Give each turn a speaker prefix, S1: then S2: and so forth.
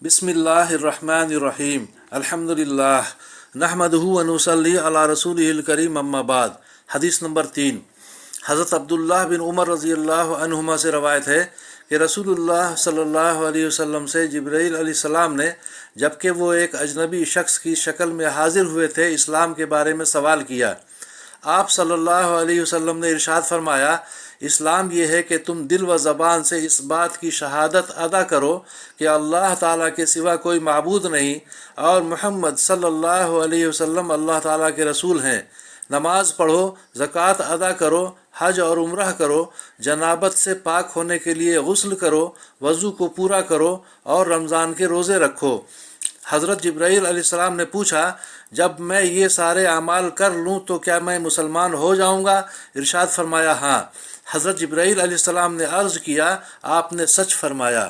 S1: बिस्मिल्लाहिर्रहमानिर्रहीम अल्हम्दुलिल्लाह नहमदुहु व नुसल्ली अला रसूलिहिल करीम अम्मा बाद। हदीस नंबर 3। हज़रत अब्दुल्लाह बिन उमर रज़ियल्लाहु अन्हुमा से रवायत है कि रसूलुल्लाह सल्लल्लाहु अलैहि वसल्लम से जिब्राईल अलैहिस्सलाम ने जबकि वो एक अजनबी शख्स की शक्ल में हाजिर हुए थे इस्लाम के बारे में सवाल किया। आप सल्लल्लाहु अलैहि वसल्लम ने इरशाद फरमाया, इस्लाम ये है कि तुम दिल व ज़बान से इस बात की शहादत अदा करो कि अल्लाह ताला के सिवा कोई माबूद नहीं और मुहम्मद सल्लल्लाहु अलैहि वसल्लम अल्लाह ताला के रसूल हैं। नमाज पढ़ो, ज़कात अदा करो, हज और उम्रह करो, जनाबत से पाक होने के लिए गुस्ल करो, वज़ू को पूरा करो और रमज़ान के रोज़े रखो। हज़रत जिब्राईल अलैहिस्सलाम ने पूछा, जब मैं ये सारे अमाल कर लूँ तो क्या मैं मुसलमान हो जाऊँगा? इरशाद फरमाया, हाँ। हज़रत जिब्राईल अलैहिस्सलाम ने अर्ज़ किया, आपने सच फरमाया।